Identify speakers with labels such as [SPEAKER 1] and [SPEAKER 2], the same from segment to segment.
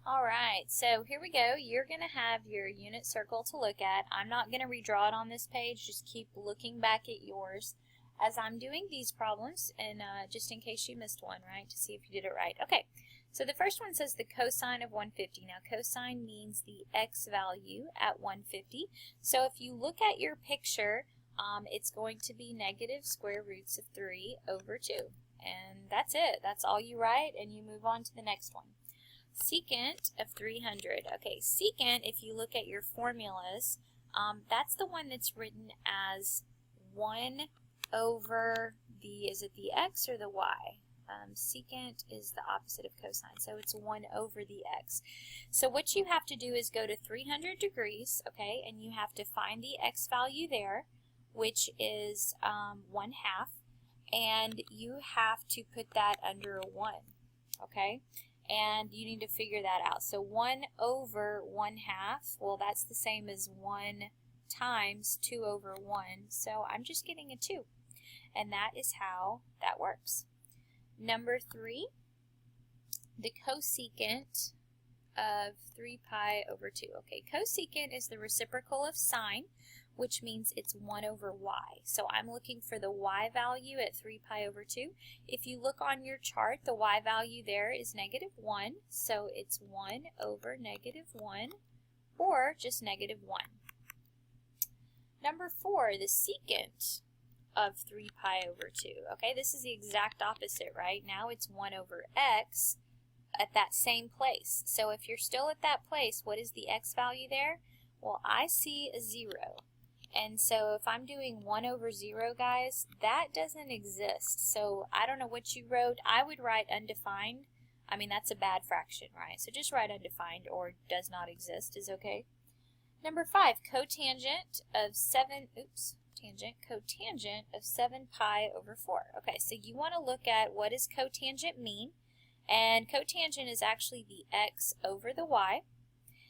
[SPEAKER 1] All right, so here we go. You're going to have your unit circle to look at. I'm not going to redraw it on this page. Just keep looking back at yours as I'm doing these problems, and just in case you missed one, right, to see if you did it right. Okay, so the first one says the cosine of 150. Now, cosine means the x value at 150. So if you look at your picture, it's going to be negative square roots of 3 over 2. And that's it. That's all you write, and you move on to the next one. Secant of 300. Okay, secant, if you look at your formulas, that's the one that's written as 1 over the, is it the x or the y? Secant is the opposite of cosine, so it's 1 over the x. So what you have to do is go to 300 degrees, okay, and you have to find the x value there, which is 1/2, and you have to put that under a 1, okay? And you need to figure that out. So 1 over 1/2, well, that's the same as 1 times 2 over 1, so I'm just getting a 2. And that is how that works. Number 3, the cosecant of 3 pi over 2. Okay, cosecant is the reciprocal of sine, which means it's 1 over y. So I'm looking for the y value at 3 pi over 2. If you look on your chart, the y value there is -1, so it's 1 over -1, or just -1. Number 4, the secant of 3 pi over 2. Okay, this is the exact opposite, right? Now it's 1 over x at that same place. So if you're still at that place, what is the x value there? Well, I see a 0. And so if I'm doing 1 over 0, guys, that doesn't exist. So I don't know what you wrote. I would write undefined. I mean, that's a bad fraction, right? So just write undefined, or does not exist is okay. Number 5, cotangent of 7, cotangent of 7 pi over 4. Okay, so you want to look at what does cotangent mean. And cotangent is actually the x over the y.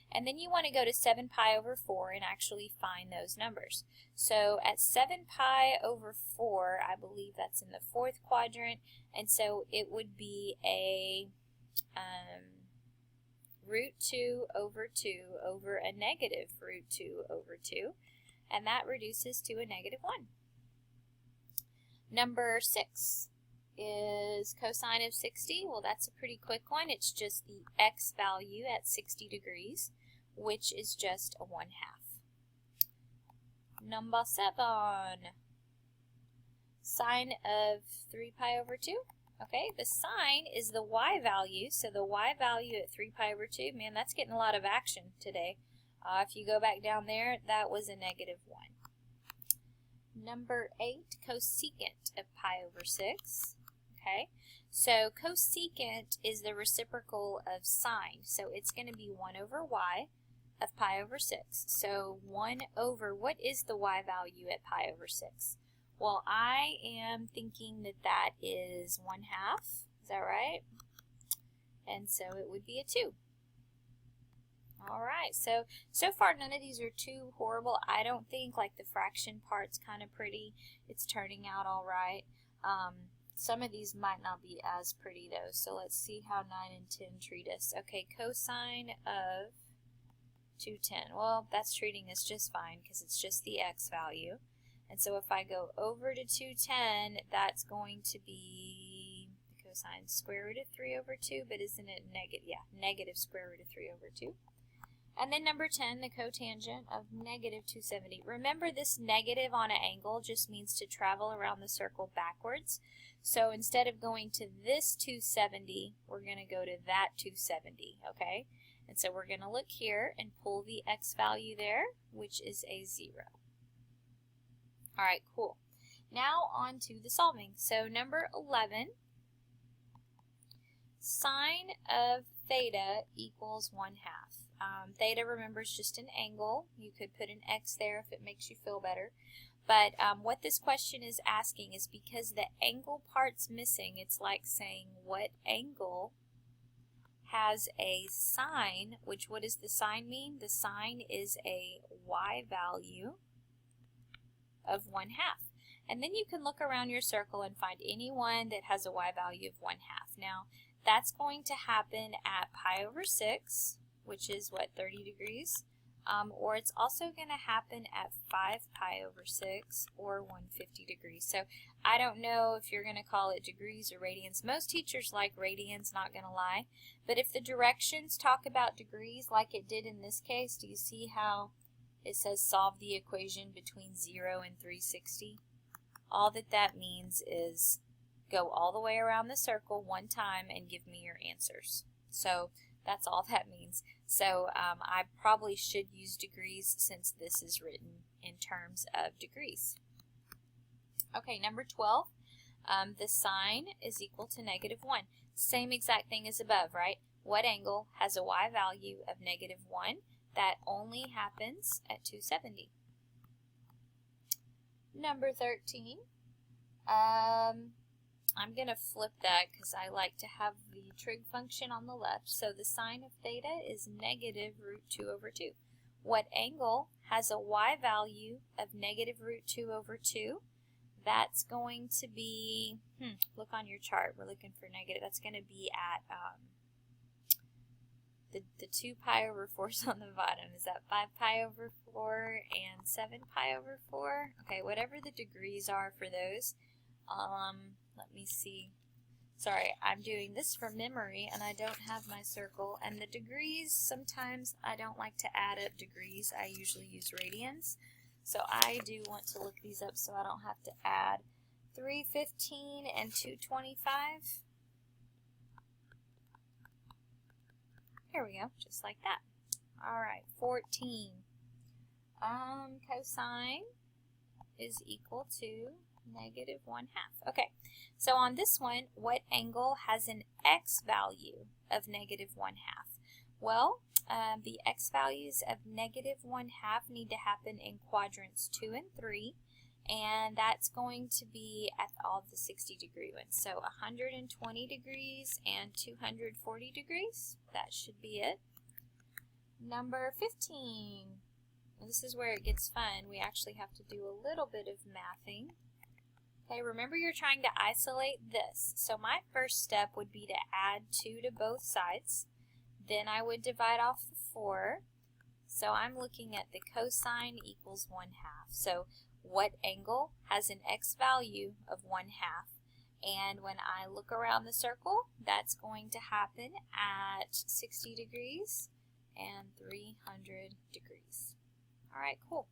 [SPEAKER 1] And then you want to go to 7 pi over 4 and actually find those numbers. So at 7 pi over 4, I believe that's in the 4th quadrant, and so it would be a root 2 over 2 over a negative root 2 over 2, and that reduces to a -1. Number 6 is cosine of 60. Well, that's a pretty quick one. It's just the x value at 60 degrees, which is just a 1/2. Number 7, sine of 3 pi over 2. Okay, the sine is the y value, so the y value at 3 pi over 2, man, that's getting a lot of action today. If you go back down there, that was a -1. Number 8, cosecant of pi over 6. Okay, so cosecant is the reciprocal of sine, so it's going to be 1 over y of pi over 6. So 1 over, what is the y value at pi over 6? Well, I am thinking that that is 1/2, is that right? And so it would be a 2. Alright, so far none of these are too horrible. I don't think, like the fraction part's kind of pretty. It's turning out alright. Some of these might not be as pretty though, so let's see how 9 and 10 treat us. Okay, cosine of 210. Well, that's treating us just fine because it's just the x value. And so if I go over to 210, that's going to be the cosine square root of 3 over 2, but isn't it negative? Yeah, negative square root of 3 over 2. And then number 10, the cotangent of -270. Remember, this negative on an angle just means to travel around the circle backwards. So instead of going to this 270, we're going to go to that 270, okay? And so we're going to look here and pull the x value there, which is a 0. All right, cool. Now on to the solving. So number 11, sine of theta equals 1/2. Theta, remember, is just an angle. You could put an x there if it makes you feel better. But what this question is asking is, because the angle part's missing, it's like saying what angle has a sine, which, what does the sine mean? The sine is a y value of 1/2. And then you can look around your circle and find any one that has a y value of 1/2. Now, that's going to happen at pi over 6, which is what, 30 degrees? Or it's also going to happen at 5 pi over 6 or 150 degrees. So I don't know if you're going to call it degrees or radians. Most teachers like radians, not going to lie. But if the directions talk about degrees like it did in this case, do you see how it says solve the equation between 0 and 360? All that means is go all the way around the circle one time and give me your answers. So that's all that means. So I probably should use degrees since this is written in terms of degrees. Okay, number 12, the sine is equal to -1. Same exact thing as above, right? What angle has a y value of -1? That only happens at 270. Number 13, I'm going to flip that because I like to have the trig function on the left. So the sine of theta is -√2/2. What angle has a y value of -√2/2? That's going to be, look on your chart, we're looking for negative. That's going to be at, the 2 pi over 4 is on the bottom. Is that 5 pi over 4 and 7 pi over 4? Okay, whatever the degrees are for those. Let me see. Sorry, I'm doing this from memory and I don't have my circle. And the degrees, sometimes I don't like to add up degrees. I usually use radians. So I do want to look these up so I don't have to add 315 and 225. Here we go, just like that. Alright, 14. Cosine is equal to -1/2. Okay, so on this one, what angle has an x value of -1/2? Well, the x values of -1/2 need to happen in quadrants 2 and 3, and that's going to be at all the 60-degree ones. So 120 degrees and 240 degrees. That should be it. Number 15. This is where it gets fun. We actually have to do a little bit of mathing. Okay, remember you're trying to isolate this. So my first step would be to add 2 to both sides. Then I would divide off the 4. So I'm looking at the cosine equals 1/2. So what angle has an x value of 1/2? And when I look around the circle, that's going to happen at 60 degrees and 300 degrees. All right, cool.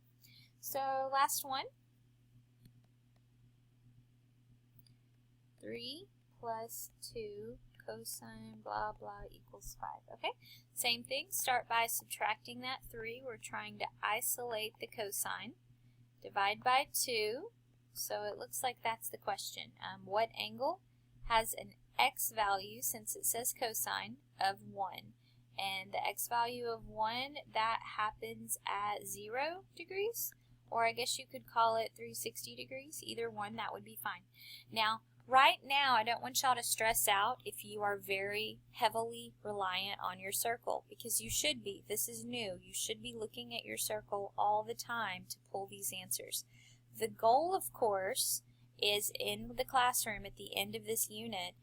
[SPEAKER 1] So last one. 3 plus 2 cosine blah blah equals 5. Okay, same thing. Start by subtracting that 3. We're trying to isolate the cosine. Divide by 2. So it looks like that's the question. What angle has an x value, since it says cosine, of 1? And the x value of 1, that happens at 0 degrees. Or I guess you could call it 360 degrees. Either one, that would be fine. Now, right now, I don't want y'all to stress out if you are very heavily reliant on your circle, because you should be. This is new. You should be looking at your circle all the time to pull these answers. The goal, of course, is in the classroom at the end of this unit,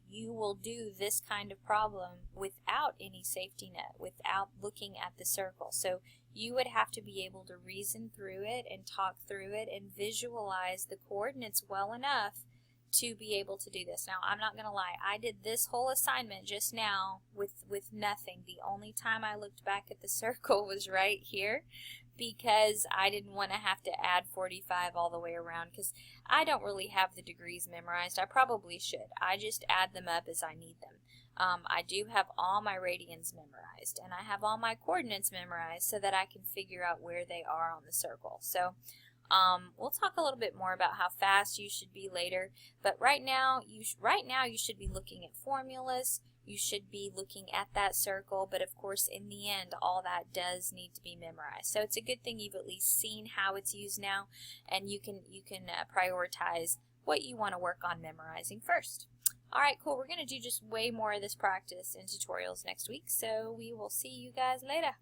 [SPEAKER 1] you will do this kind of problem without any safety net, without looking at the circle. So you would have to be able to reason through it and talk through it and visualize the coordinates well enough to be able to do this. Now, I'm not going to lie. I did this whole assignment just now with nothing. The only time I looked back at the circle was right here because I didn't want to have to add 45 all the way around because I don't really have the degrees memorized. I probably should. I just add them up as I need them. I do have all my radians memorized, and I have all my coordinates memorized so that I can figure out where they are on the circle. So we'll talk a little bit more about how fast you should be later, but right now you should be looking at formulas. You should be looking at that circle, but of course in the end all that does need to be memorized. So it's a good thing you've at least seen how it's used now, and you can prioritize what you want to work on memorizing first. Alright, cool. We're going to do just way more of this practice in tutorials next week, so we will see you guys later.